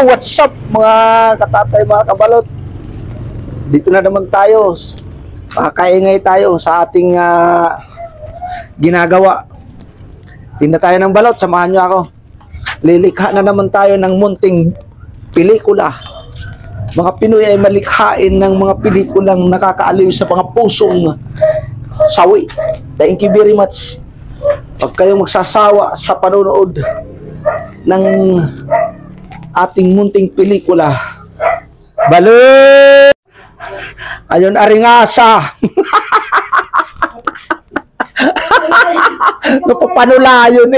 Yo, what's up mga katatay, mga kabalot? Dito na naman tayo. Makakaingay tayo sa ating ginagawa. Tinda tayo ng balot, samahan nyo ako. Lilikha na naman tayo ng munting pelikula. Mga Pinoy ay malikhain ng mga pelikulang nakakaaliw sa mga pusong sawi. Thank you very much. Huwag kayong magsasawa sa panonood ng ating munting pelikula. Balot! Ayun, aringasa. Napapanula yun.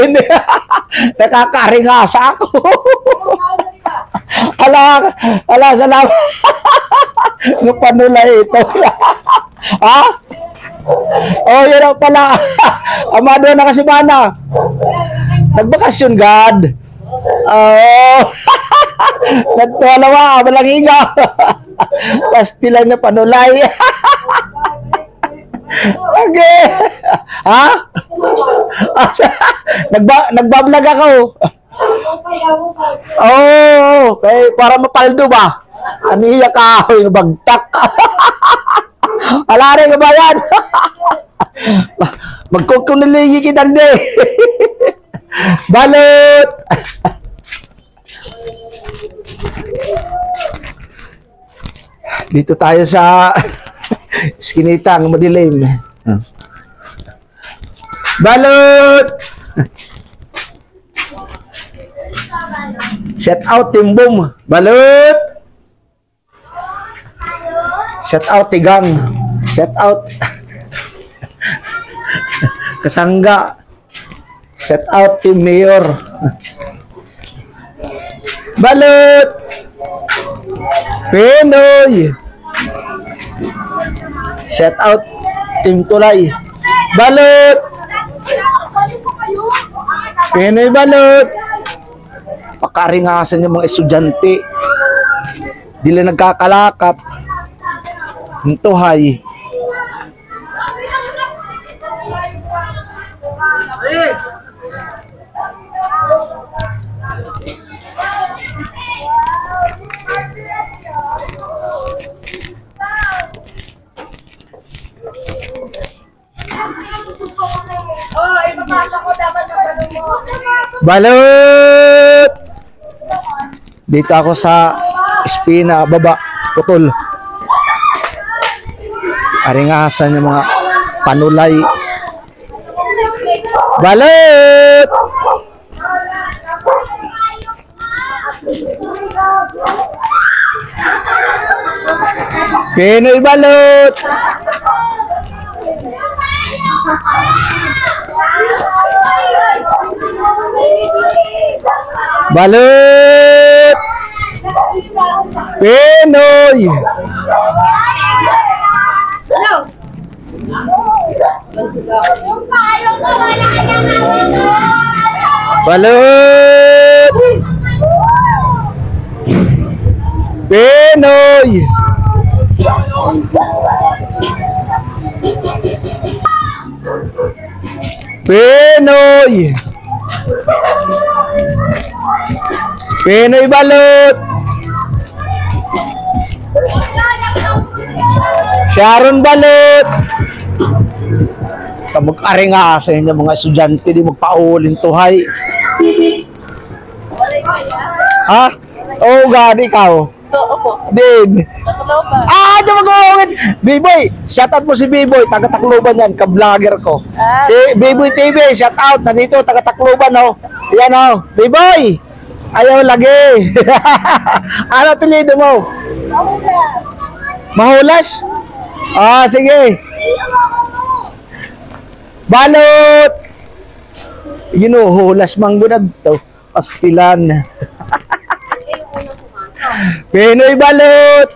Nakakaringasa ako. Ala, salamat. Napanula ito. Ha? Oh, yun ang pala. Amado na kasi mana. Nagbakasyon, God. Oh. Nagtuwalawa, malang higa. Pastilan na panulay. Okay. Ha? Nagbablog ako. Oh, okay. Para mapaldo ba? Aniya ka, yung bagtak. Alari ka ba yan? Magkukuniligi kita hindi. Balot! Dito tayo sa skinitang madilim. Balot! Shout out Team Boom. Balot! Shout out Tigang. Shout out Kasangga. Shout out Team Mayor. Balot! Pinoy! Shout out Team Tulay. Balot! Pinoy balot! Pakaringasan yung mga estudyante. Dila nagkakalakap. Hintuhay. Balot! Dito ako sa Espina, baba, putol. Aringasan yung mga panulay. Balot! Pinoy balot! Balot! Pinoy! Balot! Pinoy! Pinoy! Pinoy balot! Sharon balot! Mag-aringasin yung mga estudyante, di magpaulin tuhay. Ha? Oh, God, ikaw. Din. Diyan mag-uungit. B-Boy, shout out mo si B-Boy. Taga-Tacloban yan, ka-vlogger ko. B-Boy TV, shout out. Nandito, taga-Tacloban, oh. Yan, oh. B-Boy! Ayaw lagi. Ano apelido mo? Mahulas? Sige. Balot! Ginuhulas manggunad to. Pastilan. Pinoy balot!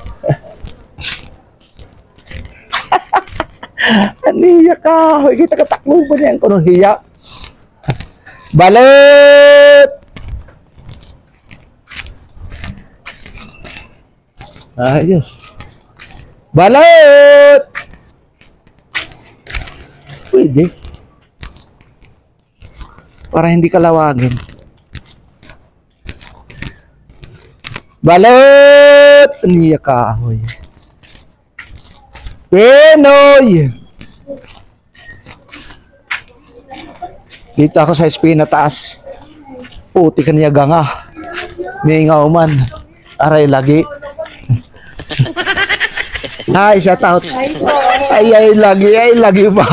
Aniya ka. Kita katakluban yan. Kung hiya. Balot! Ayos. Balot! Pwede. Para hindi kalawagin. Balot! Niya kahoy. Pinoy! Dito ako sa espina taas. Puti ka niya ganga. May man. Aray lagi. Hi, shout out. Ay lagi ba?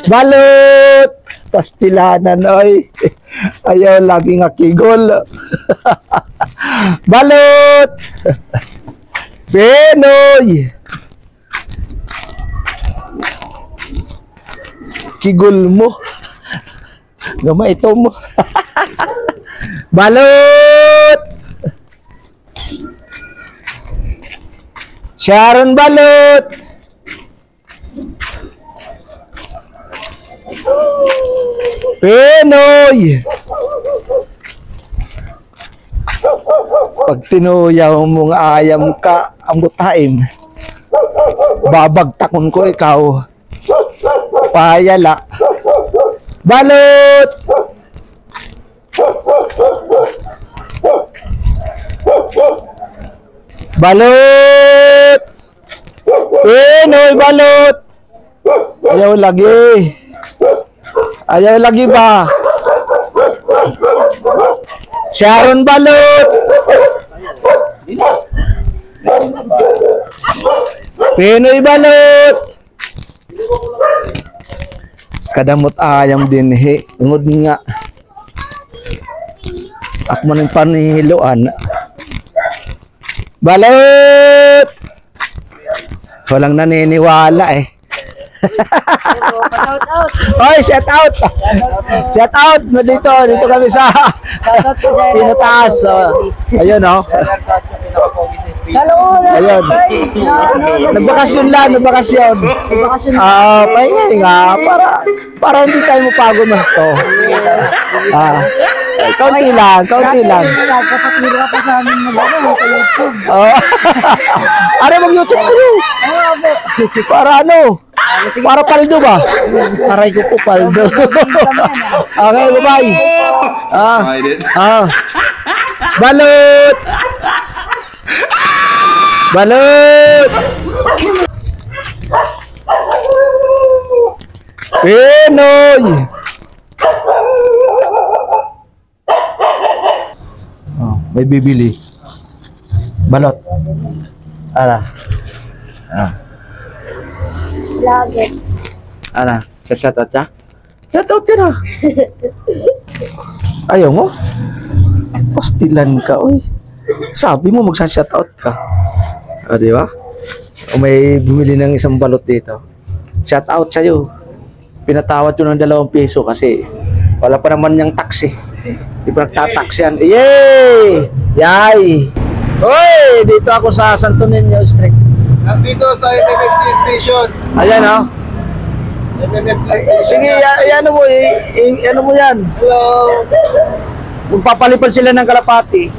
Balot! Pastilanan, oy. Ayaw lagi nga kigol. Balot! Pinoy! Kigol mo. Gamay ito mo. Balot! Sharon Balot! Pinoy! Pag tinuyaw mong ayam ka, ang butaim, babagtakon ko ikaw. Payala. Balot! Balot! Pinoy balot! Ayaw lagi. Ayaw lagi ba? Sharon Balot! Pinoy Balot! Kadamot ayam din he. Tungod nga. Ako man ang panihiluan. Balot! Walang naniniwala eh. Shout out. Oy, shout out. Shout out mo dito kami sa Pinataas. Ayun oh. Ayun. Nagbakasyon lang, nagbakasyon. Pahinga nga para hindi tayo mapagod mas to. Kaunti lang. Kapatid ka pa sa amin mag-ano sa YouTube. Ano mag-YouTube kayo? Para ano? Para paldo ba? Aray ko po paldo. Okay, bye-bye. Balot! Balot! Pinoy! Oh, may bibili. Balot. Lagi. Shoutout ya? Shoutout ya na. Ayaw mo? Pastilan ka, oy. Sabi mo magsa-shoutout ka. Di ba? O may bumili ng isang balot dito. Shoutout sa'yo. Pinatawad yun ng 2 piso kasi wala pa naman niyang taxi. Di pa nagtataxi yan. Yay! Yay! Oy! Dito ako sa Santo Niño Street. Nandito sa MMFC station. Ayan oh. MMFC station. Sige, ano mo, ano mo yan? Hello. Magpapalipad sila ng kalapati.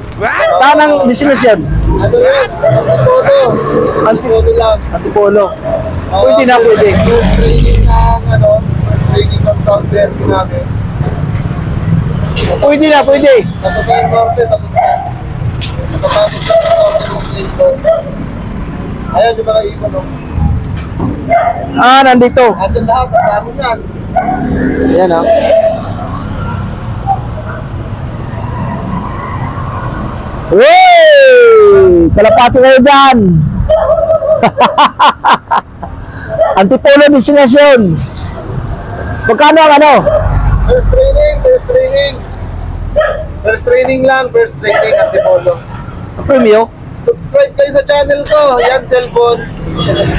Saan ang destinasyon? Ano yun? Antipolo. Antipolo lang. Antipolo. Pwede na, pwede. First training ng first training ng South Derby namin. Pwede na, pwede. Tapos na yung norte, tapos na. Tapos na yung norte ng plane ko. Ayan, di ba kayo no? Nandito. Andun lahat, ang dami niyan. Ayan oh. Hey! Kalapati kayo dyan! Antipolo destinasyon. Magkano ang ano? First training lang, first training Antipolo. Ang premium? Subscribe kayo sa channel ko, Yan Cellphone.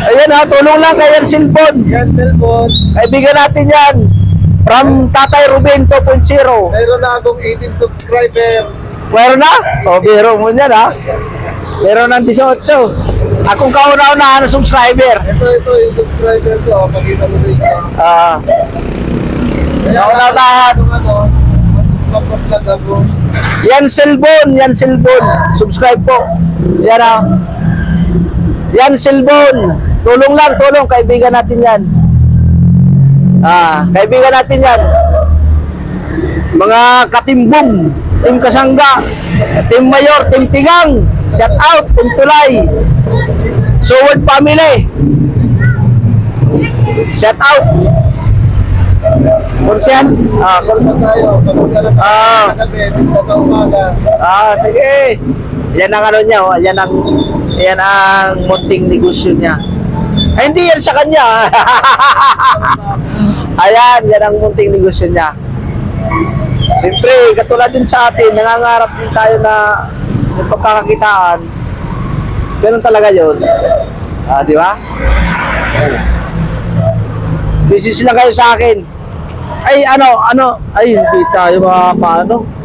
Ayan ha, tulong lang kay Yan Cellphone. Yan Cellphone. Kaibigan natin yan. From Tatay Ruben 2.0. Mayroon na akong 18 subscriber. Meron na? O, biro mo yan ha. Meron ng 18. Akong kauna-unahan na subscriber. Ito yung subscriber ko. Pakita mo sa inyo. Kauna-unahan. Mapaplug ako. Yan Cellphone. Subscribe po. Yan ha. Yan Cellphone. Tulong lang, tulong. Kaibigan natin yan. Kaibigan natin yan. mga katimbong, Team Kasangga, Team Mayor, Team Tigang, shout out, Team Tulay, Suword Family, shout out. Konsyal, Kung tayo, kapag ka lang Ah. sa gabi, tinta sa umaga. sige. Yan ang ano niya, oh. Yan ang munting negosyo niya. Ay, hindi yan sa kanya. Ayan, yan ang munting negosyo niya. Siyempre, katulad din sa atin, nangangarap din tayo na magpapakakitaan. Ganun talaga yun. Di ba? Business lang kayo sa akin. Ay, ay, hindi tayo makakaano.